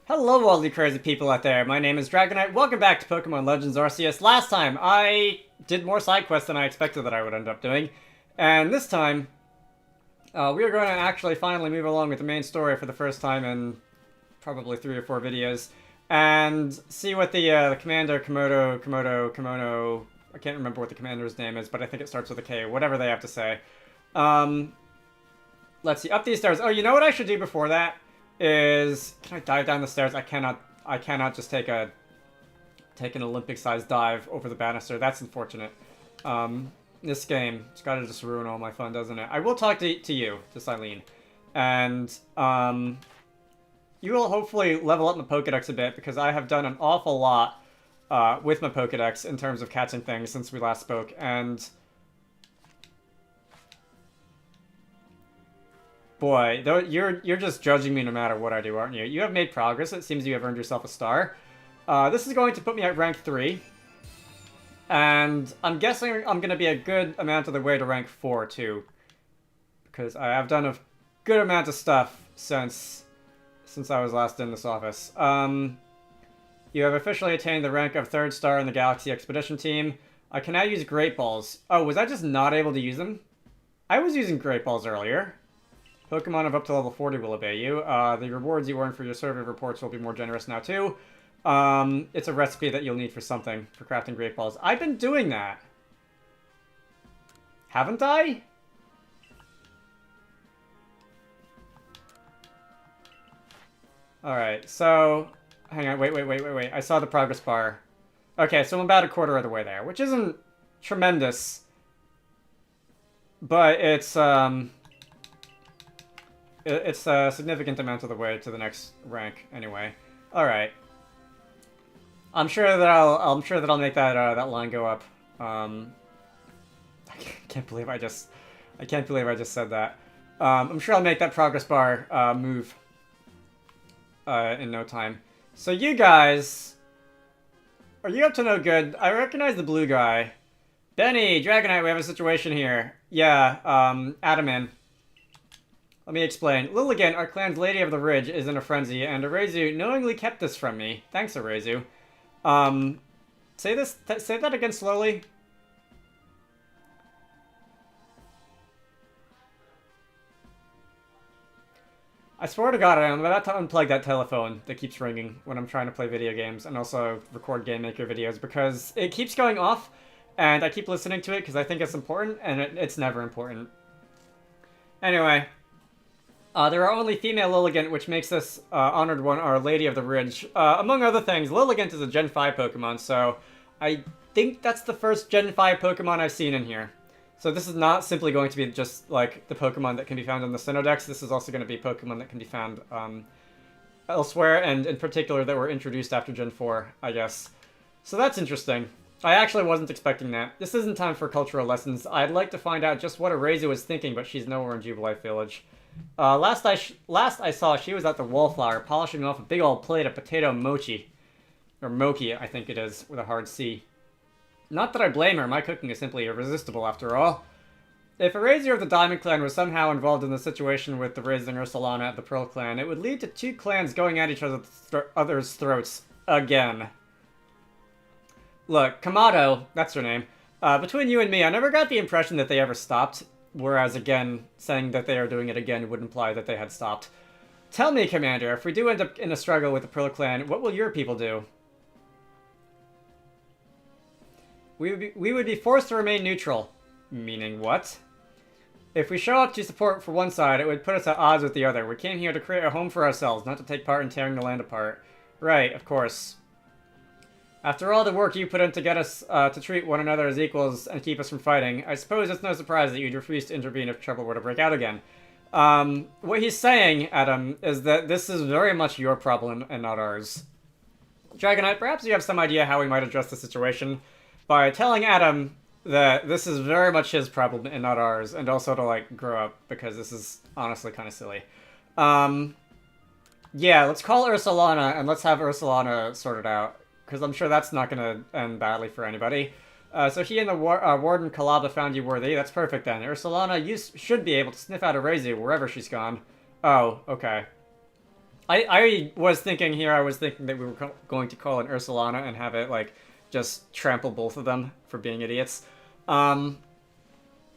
Hello all you crazy people out there, my name is Dragonite, welcome back to Pokemon Legends Arceus. Last time, I did more side quests than I expected that I would end up doing. And this time, we are going to actually finally move along with the main story for the first time in probably 3 or 4 videos. And see what the commander, Kimono, I can't remember what the commander's name is, but I think it starts with a K, whatever they have to say. Let's see, up these stairs. Oh, you know what I should do before that? Can I dive down the stairs? I cannot just take an Olympic-sized dive over the banister. That's unfortunate. This game, it's gotta just ruin all my fun, doesn't it? I will talk to you, to Silene. And, you will hopefully level up my Pokedex a bit, because I have done an awful lot, with my Pokedex in terms of catching things since we last spoke, and... Boy, you're just judging me no matter what I do, aren't you? You have made progress. It seems you have earned yourself a star. This is going to put me at rank 3. And I'm guessing I'm going to be a good amount of the way to rank 4, too. Because I have done a good amount of stuff since I was last in this office. You have officially attained the rank of 3rd star in the Galaxy Expedition Team. I can now use Great Balls. Oh, was I just not able to use them? I was using Great Balls earlier. Pokemon of up to level 40 will obey you. The rewards you earn for your survey reports will be more generous now, too. It's a recipe that you'll need for something, for crafting Great Balls. I've been doing that. Haven't I? Alright, so... Hang on, wait. I saw the progress bar. Okay, so I'm about a quarter of the way there, which isn't tremendous. But it's a significant amount of the way to the next rank, anyway. All right. I'm sure that I'll make that line go up. I can't believe I just said that. I'm sure I'll make that progress bar move in no time. So you guys, are you up to no good? I recognize the blue guy. Benny, Dragonite, we have a situation here. Yeah, Adaman. Let me explain. Lilligant, our clan's Lady of the Ridge, is in a frenzy, and Arezu knowingly kept this from me. Thanks, Arezu. Say that again slowly. I swear to God, I'm about to unplug that telephone that keeps ringing when I'm trying to play video games and also record Game Maker videos, because it keeps going off, and I keep listening to it because I think it's important, and it's never important. Anyway... there are only female Lilligant, which makes this honored one our Lady of the Ridge. Among other things, Lilligant is a Gen 5 Pokemon, so I think that's the first Gen 5 Pokemon I've seen in here. So this is not simply going to be just, like, the Pokemon that can be found in the Sinnoh-Dex. This is also going to be Pokemon that can be found elsewhere, and in particular that were introduced after Gen 4, I guess. So that's interesting. I actually wasn't expecting that. This isn't time for cultural lessons. I'd like to find out just what Arezu was thinking, but she's nowhere in Jubilife Village. Last I saw, she was at the Wallflower, polishing off a big old plate of potato mochi. Or mochi, I think it is, with a hard C. Not that I blame her, my cooking is simply irresistible after all. If Arezu of the Diamond Clan was somehow involved in the situation with the Riz and Ursulana at the Pearl Clan, it would lead to 2 clans going at each other's throats again. Look, Kamado, that's her name. Between you and me, I never got the impression that they ever stopped. Whereas, again, saying that they are doing it again would imply that they had stopped. Tell me, Commander, if we do end up in a struggle with the Pearl Clan, what will your people do? We would be forced to remain neutral. Meaning what? If we show up to support for one side, it would put us at odds with the other. We came here to create a home for ourselves, not to take part in tearing the land apart. Right, of course. After all the work you put in to get us to treat one another as equals and keep us from fighting, I suppose it's no surprise that you'd refuse to intervene if trouble were to break out again. What he's saying, Adam, is that this is very much your problem and not ours. Dragonite, perhaps you have some idea how we might address the situation by telling Adam that this is very much his problem and not ours, and also to, like, grow up, because this is honestly kind of silly. Yeah, let's call Ursulana, and let's have Ursulana sort it out. Because I'm sure that's not going to end badly for anybody. So he and the Warden Kalaba found you worthy. That's perfect then. Ursulana, you should be able to sniff out Arezu wherever she's gone. Oh, okay. I was thinking here, I was thinking that we were going to call an Ursulana and have it, like, just trample both of them for being idiots. Um,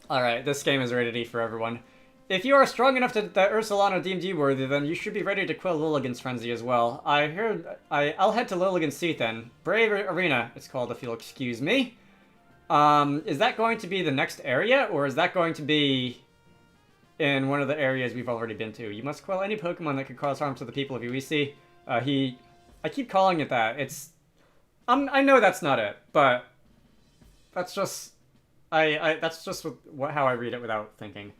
Alright, this game is rated E for everyone. If you are strong enough that Ursulana deemed you worthy, then you should be ready to quell Lilligant's frenzy as well. I'll head to Lilligant's seat then. Brave Arena, it's called, if you'll excuse me. Is that going to be the next area, or is that going to be in one of the areas we've already been to? You must quell any Pokemon that could cause harm to the people of UEC. I keep calling it that. I know that's not it, but that's just, that's just how I read it without thinking.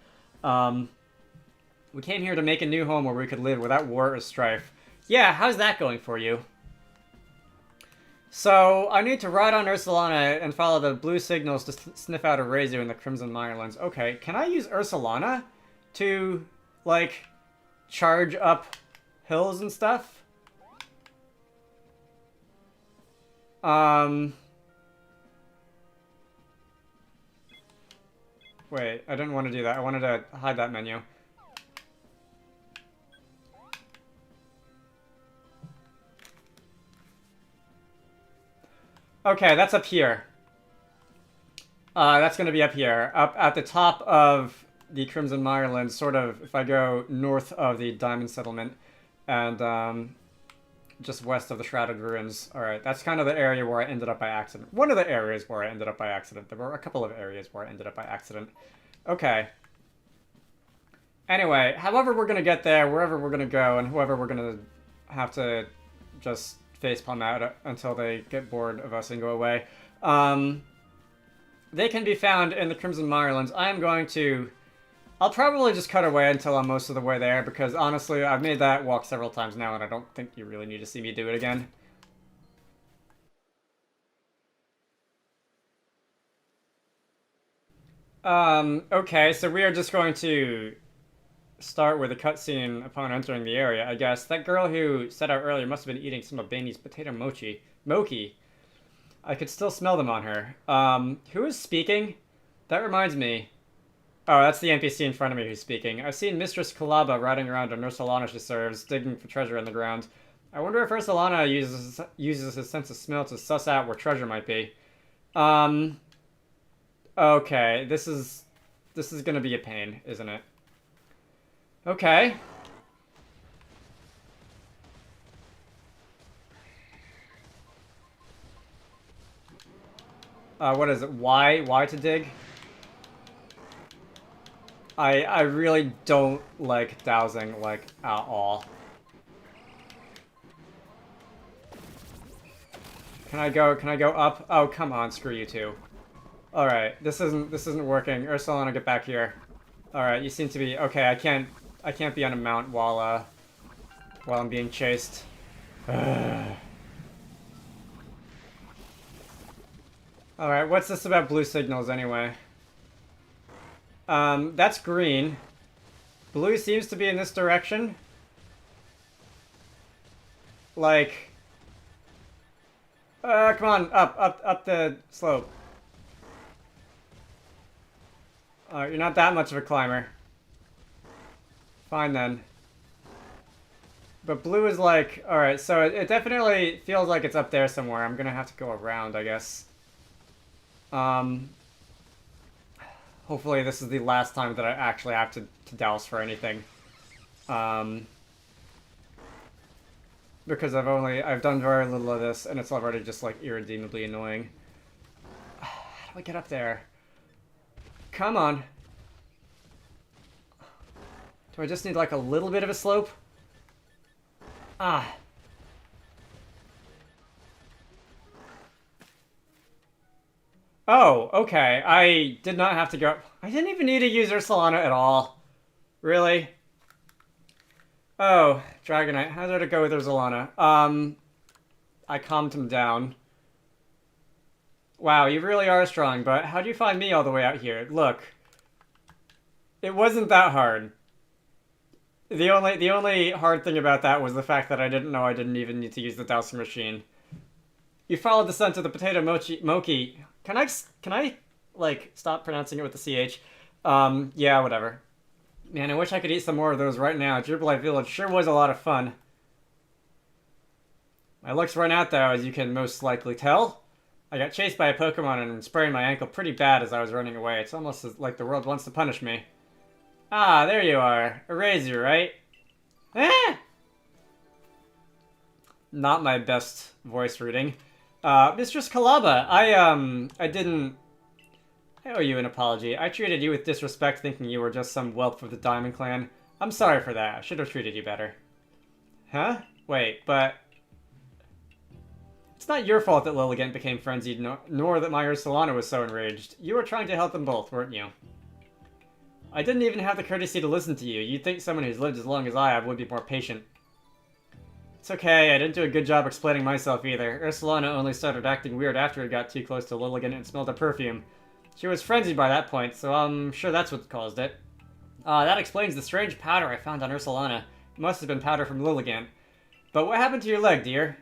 We came here to make a new home where we could live without war or strife. Yeah, how's that going for you? So, I need to ride on Ursulana and follow the blue signals to sniff out a Razor in the Crimson Mirelands. Okay, can I use Ursulana to, like, charge up hills and stuff? Wait, I didn't want to do that. I wanted to hide that menu. Okay, that's up here. That's gonna be up here. Up at the top of the Crimson Mirelands, sort of, if I go north of the Diamond Settlement, and, just west of the Shrouded Ruins. Alright, that's kind of the area where I ended up by accident. One of the areas where I ended up by accident. There were a couple of areas where I ended up by accident. Okay. Anyway, however we're gonna get there, wherever we're gonna go, and whoever we're gonna have to just facepalm out until they get bored of us and go away, they can be found in the Crimson Mirelands. I'll probably just cut away until I'm most of the way there, because honestly, I've made that walk several times now, and I don't think you really need to see me do it again. Okay, so we are just going to start with a cutscene upon entering the area, I guess. That girl who set out earlier must have been eating some of Bainey's potato mochi. I could still smell them on her. Who is speaking? That reminds me. Oh, that's the NPC in front of me who's speaking. I've seen Mistress Kalaba riding around on Ursulana she serves, digging for treasure in the ground. I wonder if Ursulana uses his sense of smell to suss out where treasure might be. Okay, this is gonna be a pain, isn't it? Okay. What is it? Why to dig? I really don't like dowsing, like, at all. Can I go up? Oh, come on, screw you two. Alright, this isn't working. Ursulana, get back here. Alright, you seem to be... Okay, I can't be on a mount while I'm being chased. Alright, what's this about blue signals anyway? That's green. Blue seems to be in this direction. Like... come on, up the slope. You're not that much of a climber. Fine then. But blue is like... Alright, so it definitely feels like it's up there somewhere. I'm gonna have to go around, I guess. Hopefully this is the last time that I actually have to douse for anything. Because I've done very little of this, and it's already just, like, irredeemably annoying. How do I get up there? Come on. Do I just need, like, a little bit of a slope? Ah. Oh, okay. I did not have to go... I didn't even need to use Ursulana at all. Really? Oh, Dragonite. How did it go with Ursulana? I calmed him down. Wow, you really are strong, but how'd you find me all the way out here? Look. It wasn't that hard. The only hard thing about that was the fact that I didn't know I didn't even need to use the dowsing machine. You followed the scent of the potato mochi. Can I, like, stop pronouncing it with the CH? Yeah, whatever. Man, I wish I could eat some more of those right now. Jubilife Village sure was a lot of fun. My luck's run out, though, as you can most likely tell. I got chased by a Pokemon and sprained my ankle pretty bad as I was running away. It's almost like the world wants to punish me. Ah, there you are. Eraser, right? Ah! Not my best voice reading. Mistress Kalaba, I didn't... I owe you an apology. I treated you with disrespect thinking you were just some whelp of the Diamond Clan. I'm sorry for that. I should have treated you better. Huh? Wait, but... It's not your fault that Lilligant became frenzied, nor that my Ursulana was so enraged. You were trying to help them both, weren't you? I didn't even have the courtesy to listen to you. You'd think someone who's lived as long as I have would be more patient. It's okay, I didn't do a good job explaining myself either. Ursulana only started acting weird after it got too close to Lilligant and smelled a perfume. She was frenzied by that point, so I'm sure that's what caused it. That explains the strange powder I found on Ursulana. It must have been powder from Lilligant. But what happened to your leg, dear?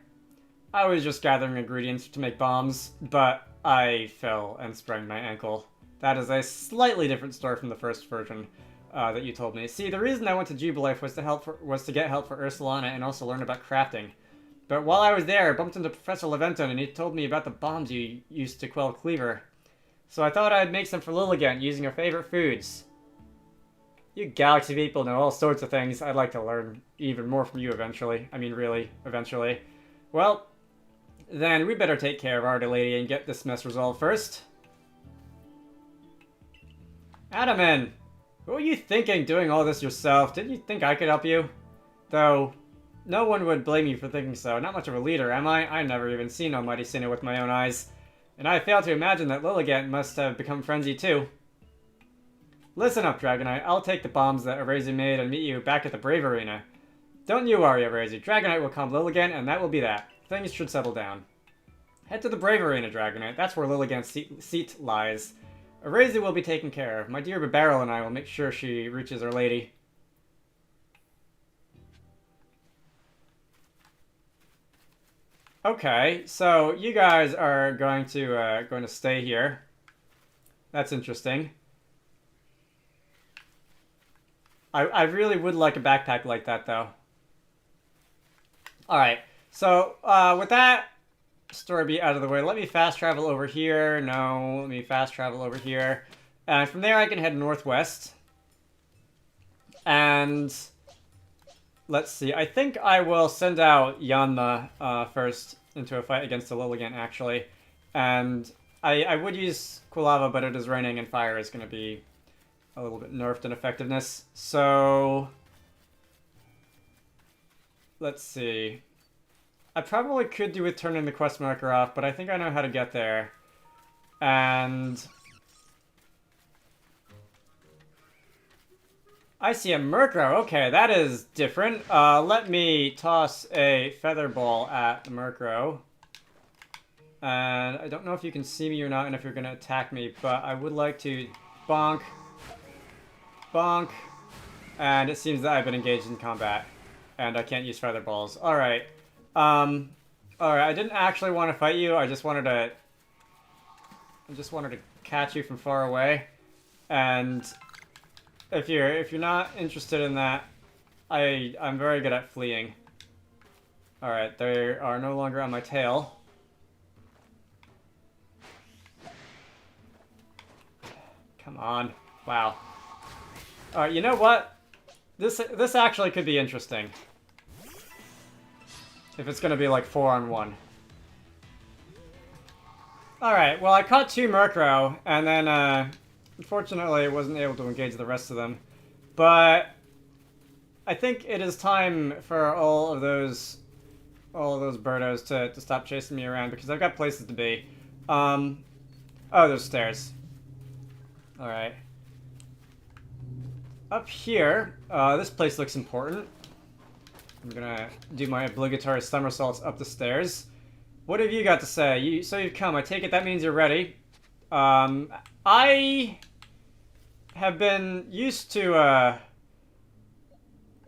I was just gathering ingredients to make bombs, but I fell and sprained my ankle. That is a slightly different story from the first version that you told me. See, the reason I went to Jubilife was to get help for Ursulana and also learn about crafting. But while I was there, I bumped into Professor Leventon and he told me about the bombs you used to quell Cleaver. So I thought I'd make some for Lilligant using her favorite foods. You Galaxy people know all sorts of things. I'd like to learn even more from you eventually. I mean, really, eventually. Well, then we better take care of our lady and get this mess resolved first. Adaman, what were you thinking doing all this yourself? Didn't you think I could help you? Though, no one would blame you for thinking so. Not much of a leader, am I? I've never even seen Almighty Sinnoh with my own eyes. And I fail to imagine that Lilligant must have become frenzied too. Listen up, Dragonite. I'll take the bombs that Eraser made and meet you back at the Brave Arena. Don't you worry, Eraser. Dragonite will calm Lilligant, and that will be that. Things should settle down. Head to the Brave Arena, Dragonite. That's where Lilligant's seat lies. Eraser will be taken care of. My dear Bibarel and I will make sure she reaches Our Lady. Okay, so you guys are going to stay here. That's interesting. I really would like a backpack like that, though. Alright, so with that story beat out of the way, let me fast travel over here. No, let me fast travel over here. And from there I can head northwest. And let's see, I think I will send out Yanma first into a fight against the Lilligant, actually. And I would use Quilava, but it is raining and fire is going to be a little bit nerfed in effectiveness. So let's see. I probably could do with turning the quest marker off, but I think I know how to get there. And I see a Murkrow. Okay, that is different. Let me toss a Feather Ball at the Murkrow. And I don't know if you can see me or not and if you're going to attack me, but I would like to bonk. Bonk. And it seems that I've been engaged in combat. And I can't use Feather Balls. Alright. Alright, I didn't actually want to fight you. I just wanted to catch you from far away. And if you're not interested in that, I'm very good at fleeing. Alright, they are no longer on my tail. Come on. Wow. Alright, you know what? This actually could be interesting. If it's gonna be like 4-on-1. Alright, well I caught 2 Murkrow, and then unfortunately I wasn't able to engage the rest of them. But I think it is time for all of those birdos to stop chasing me around because I've got places to be. Oh, there's stairs. Alright. Up here, this place looks important. I'm gonna do my obligatory somersaults up the stairs. What have you got to say? So you've come. I take it that means you're ready. I have been used to,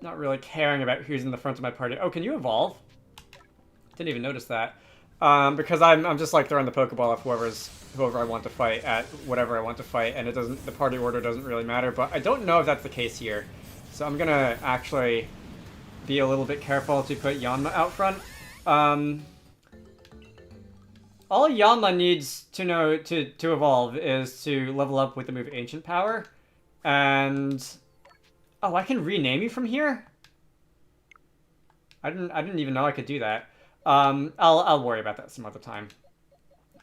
not really caring about who's in the front of my party. Oh, can you evolve? Didn't even notice that. Because I'm just like throwing the Pokeball at whoever I want to fight at whatever I want to fight, and the party order doesn't really matter, but I don't know if that's the case here. So I'm gonna actually be a little bit careful to put Yanma out front. All Yanma needs to know to evolve is to level up with the move Ancient Power. And... Oh, I can rename you from here? I didn't even know I could do that. I'll worry about that some other time.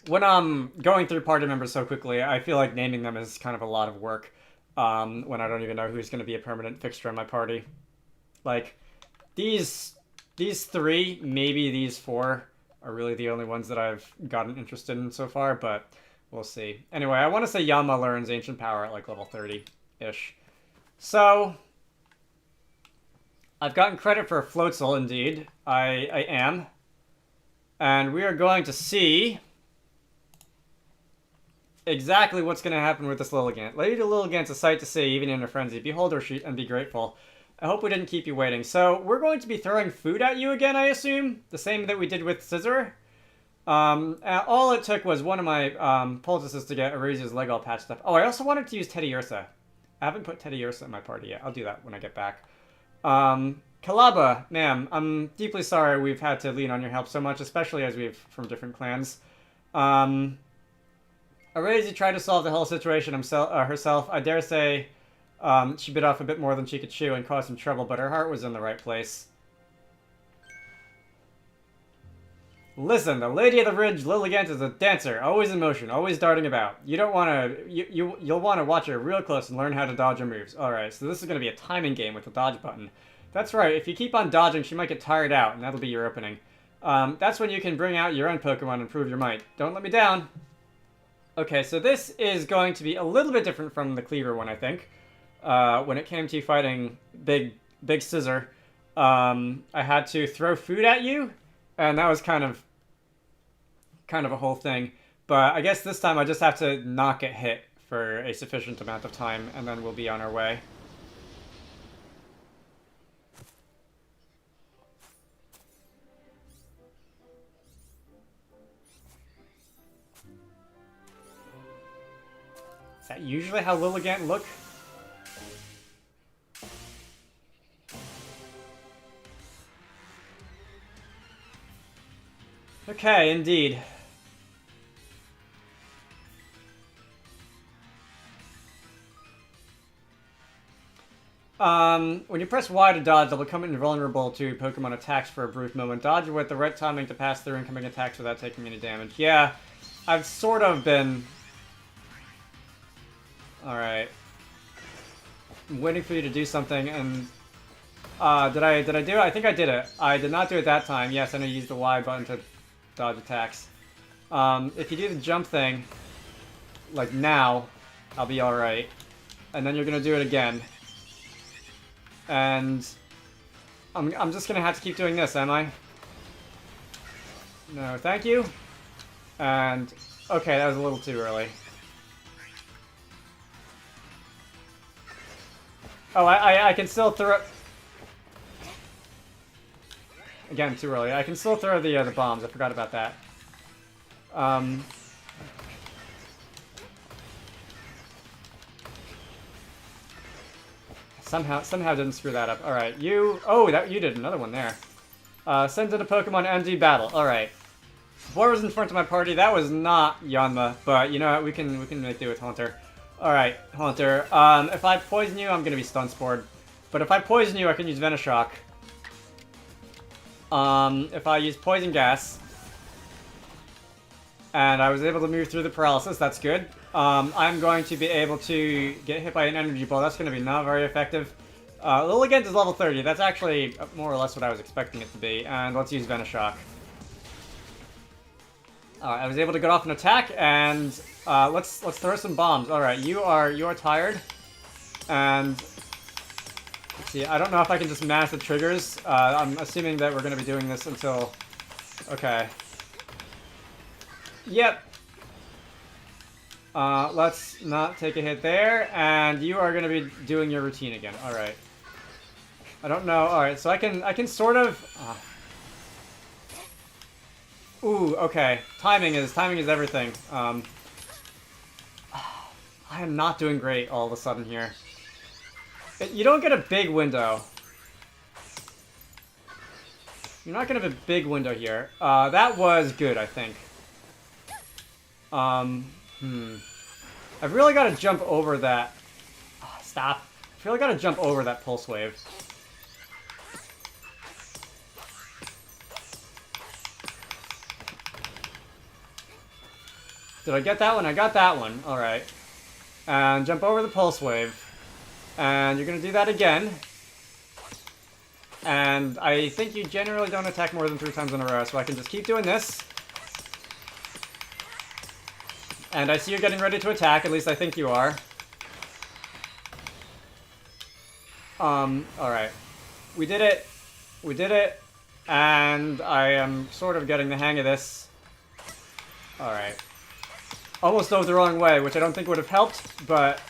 When I'm going through party members so quickly, I feel like naming them is kind of a lot of work. When I don't even know who's going to be a permanent fixture in my party. Like, these three, maybe these four, are really the only ones that I've gotten interested in so far, but we'll see. Anyway, I want to say Yanma learns Ancient Power at like level 30-ish. So, I've gotten credit for a Floatzel, indeed. I am. And we are going to see exactly what's going to happen with this Lilligant. Lady Lilligant's a sight to see, even in a frenzy. Behold her sheet and be grateful. I hope we didn't keep you waiting. So, we're going to be throwing food at you again, I assume? The same that we did with Scissor? All it took was one of my poultices to get Eraser's leg all patched up. Oh, I also wanted to use Teddy Ursa. I haven't put Teddy Ursa in my party yet. I'll do that when I get back. Kalaba, ma'am, I'm deeply sorry we've had to lean on your help so much, especially as we've from different clans. Eraser tried to solve the whole situation herself. I dare say she bit off a bit more than she could chew and caused some trouble, but her heart was in the right place. Listen, the Lady of the Ridge, Lilligant, is a dancer, always in motion, always darting about. You don't want to... You'll want to watch her real close and learn how to dodge her moves. Alright, so this is going to be a timing game with the dodge button. That's right, if you keep on dodging, she might get tired out, and that'll be your opening. That's when you can bring out your own Pokemon and prove your might. Don't let me down! Okay, so this is going to be a little bit different from the Cleaver one, I think. When it came to fighting Big Scissor, I had to throw food at you, and that was kind of a whole thing. But I guess this time I just have to not get hit for a sufficient amount of time, and then we'll be on our way. Is that usually how Lilligant look? Okay, indeed. When you press Y to dodge, they'll become invulnerable to Pokemon attacks for a brief moment. Dodge with the right timing to pass through incoming attacks without taking any damage. Yeah, I've sort of been... Alright. I'm waiting for you to do something, and... did I do it? I think I did it. I did not do it that time. Yes, I know you used the Y button to dodge attacks. If you do the jump thing, like now, I'll be alright. And then you're gonna do it again. And I'm just gonna have to keep doing this, am I? No, thank you. And okay, that was a little too early. Oh, I can still throw. Again, too early. I can still throw the bombs. I forgot about that. Somehow didn't screw that up. Alright, you... Oh, you did another one there. Send in a Pokemon MD battle. Alright. Boy was in front of my party. That was not Yanma, but you know what? We can make do with Haunter. Alright, Haunter. If I poison you, I'm gonna be Stun Spored. But if I poison you, I can use Venoshock. If I use Poison Gas... And I was able to move through the paralysis, that's good. I'm going to be able to get hit by an energy ball. That's going to be not very effective. Lilligant is level 30. That's actually more or less what I was expecting it to be. And let's use Venoshock. I was able to get off an attack, and let's throw some bombs. Alright, you are tired. And let's see, I don't know if I can just mash the triggers. I'm assuming that we're going to be doing this until... Okay. Yep. Let's not take a hit there, and you are going to be doing your routine again. Alright. I don't know. Alright, so I can sort of... Ooh, okay. Timing is everything. I am not doing great all of a sudden here. You don't get a big window. You're not gonna have a big window here. That was good, I think. I've really got to jump over that. Oh, stop. I've really got to jump over that pulse wave. Did I get that one? I got that one. Alright. And jump over the pulse wave. And you're going to do that again. And I think you generally don't attack more than 3 times in a row, so I can just keep doing this. And I see you're getting ready to attack, at least I think you are. Alright. We did it. We did it. And I am sort of getting the hang of this. Alright. Almost dove the wrong way, which I don't think would have helped, but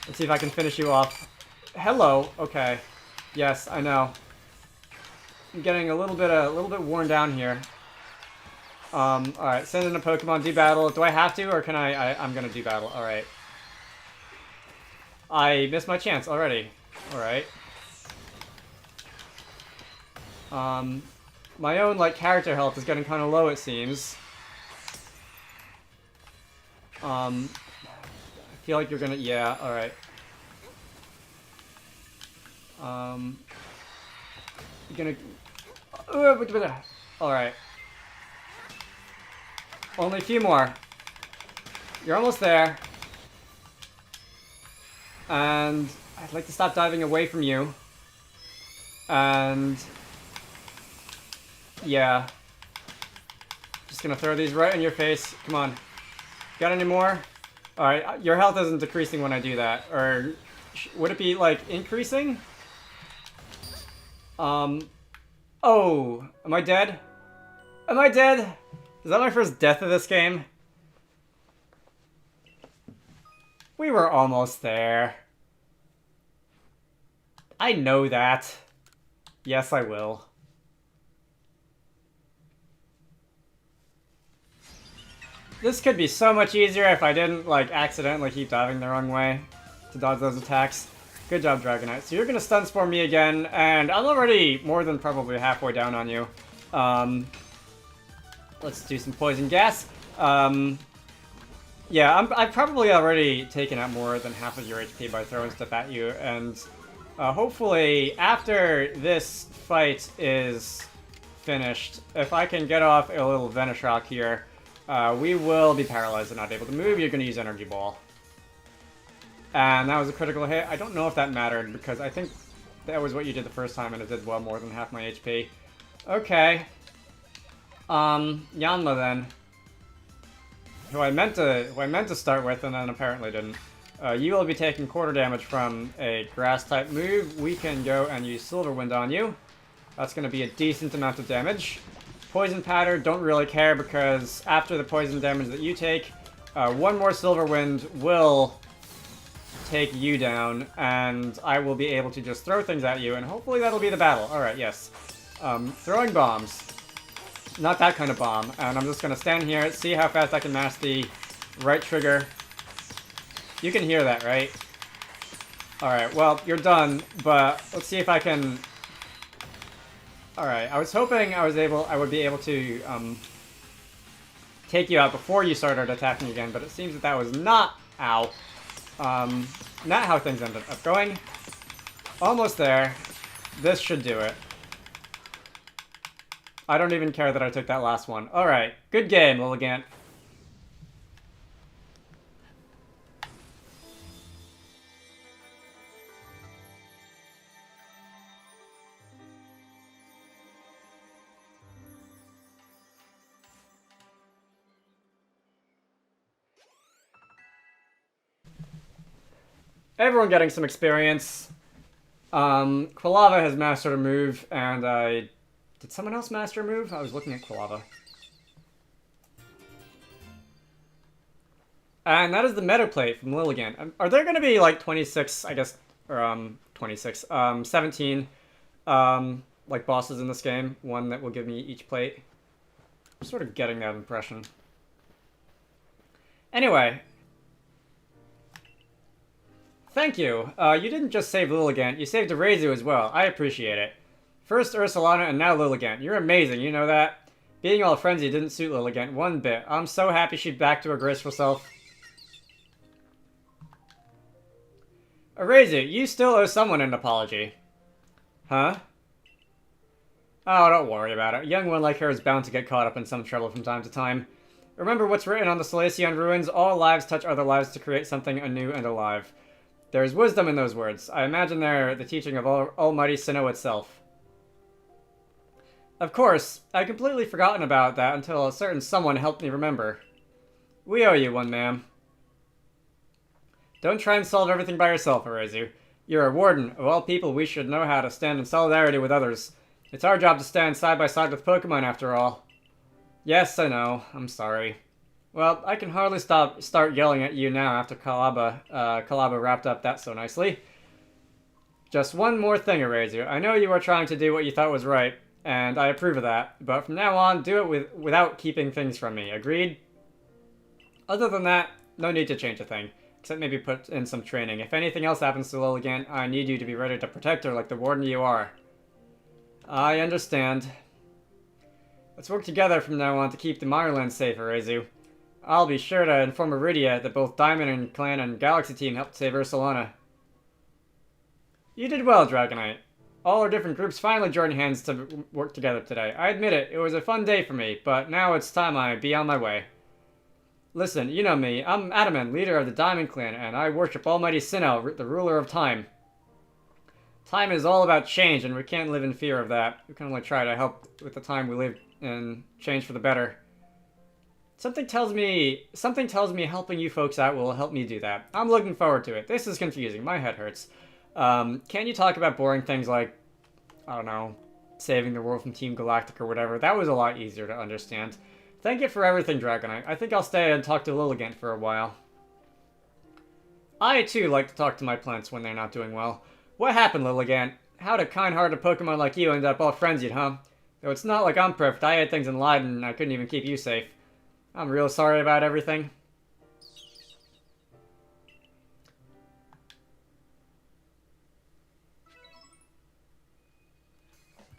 let's see if I can finish you off. Hello. Okay. Yes, I know. I'm getting a little bit worn down here. Alright, send in a Pokemon, do battle. Do I have to, or can I'm gonna do battle. Alright. I missed my chance already. Alright. My own, like, character health is getting kind of low, it seems. I feel like you're gonna... Yeah, alright. You're gonna... Alright. Only a few more. You're almost there. And I'd like to stop diving away from you. And... yeah. Just gonna throw these right in your face. Come on. Got any more? Alright, your health isn't decreasing when I do that. Or would it be, like, increasing? Oh, am I dead? Am I dead? Is that my first death of this game? We were almost there. I know that. Yes, I will. This could be so much easier if I didn't, like, accidentally keep diving the wrong way to dodge those attacks. Good job, Dragonite. So you're gonna stun spore me again, and I'm already more than probably halfway down on you. Let's do some poison gas. Yeah, I've probably already taken out more than half of your HP by throwing stuff at you, and hopefully after this fight is finished, if I can get off a little Venoshock here, we will be paralyzed and not able to move. You're going to use Energy Ball. And that was a critical hit. I don't know if that mattered, because I think that was what you did the first time, and it did well more than half my HP. Okay. Yanma then. Who I meant to start with, and then apparently didn't. You will be taking quarter damage from a Grass-type move. We can go and use Silver Wind on you. That's going to be a decent amount of damage. Poison Powder, don't really care, because after the poison damage that you take, one more Silver Wind will take you down, and I will be able to just throw things at you, and hopefully that'll be the battle. Alright, yes. Throwing bombs. Not that kind of bomb. And I'm just going to stand here, see how fast I can mash the right trigger. You can hear that, right? Alright, well, you're done, but let's see if I can... Alright, I was hoping I would be able to take you out before you started attacking again, but it seems that that was not... Ow. Not how things ended up going. Almost there. This should do it. I don't even care that I took that last one. Alright, good game, Elegance. Everyone getting some experience. Quilava has mastered a move, and I... Did someone else master a move? I was looking at Quilava. And that is the Meta Plate from Lilligant. Are there going to be, like, 26, I guess, or, 26, 17, like, bosses in this game? One that will give me each plate? I'm sort of getting that impression. Anyway. Thank you. You didn't just save Lilligant, you saved Arezu as well. I appreciate it. First Ursulana and now Lilligant. You're amazing, you know that? Being all frenzied didn't suit Lilligant one bit. I'm so happy she's back to her graceful self. Arceus, you still owe someone an apology. Huh? Oh, don't worry about it. A young one like her is bound to get caught up in some trouble from time to time. Remember what's written on the Salacian ruins? All lives touch other lives to create something anew and alive. There's wisdom in those words. I imagine they're the teaching of Almighty Sinnoh itself. Of course, I'd completely forgotten about that until a certain someone helped me remember. We owe you one, ma'am. Don't try and solve everything by yourself, Arceus. You're a warden. Of all people, we should know how to stand in solidarity with others. It's our job to stand side by side with Pokemon, after all. Yes, I know. I'm sorry. Well, I can hardly start yelling at you now after Kalaba wrapped up that so nicely. Just one more thing, Arceus. I know you are trying to do what you thought was right, and I approve of that, but from now on, do it without keeping things from me. Agreed? Other than that, no need to change a thing. Except maybe put in some training. If anything else happens to Lilligant, I need you to be ready to protect her like the warden you are. I understand. Let's work together from now on to keep the Mireland safe, Arceus. I'll be sure to inform Iridia that both Diamond and Clan and Galaxy Team helped save Ursulana. You did well, Dragonite. All our different groups finally joined hands to work together today. I admit it, it was a fun day for me, but now it's time I be on my way. Listen, you know me. I'm Adaman, leader of the Diamond Clan, and I worship Almighty Sinnoh, the ruler of time. Time is all about change, and we can't live in fear of that. We can only try to help with the time we live and change for the better. Something tells me helping you folks out will help me do that. I'm looking forward to it. This is confusing. My head hurts. Can you talk about boring things like, I don't know, saving the world from Team Galactic or whatever? That was a lot easier to understand. Thank you for everything, Dragonite. I think I'll stay and talk to Lilligant for a while. I, too, like to talk to my plants when they're not doing well. What happened, Lilligant? How'd a kind-hearted Pokemon like you end up all frenzied, huh? Though it's not like I'm perfect. I had things in line and I couldn't even keep you safe. I'm real sorry about everything.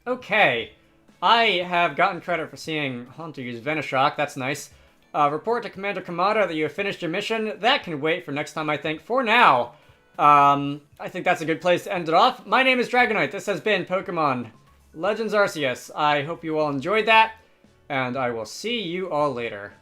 Okay. I have gotten credit for seeing Haunter use Venoshock. That's nice. Report to Commander Kamada that you have finished your mission. That can wait for next time, I think. For now, I think that's a good place to end it off. My name is Dragonite. This has been Pokemon Legends Arceus. I hope you all enjoyed that, and I will see you all later.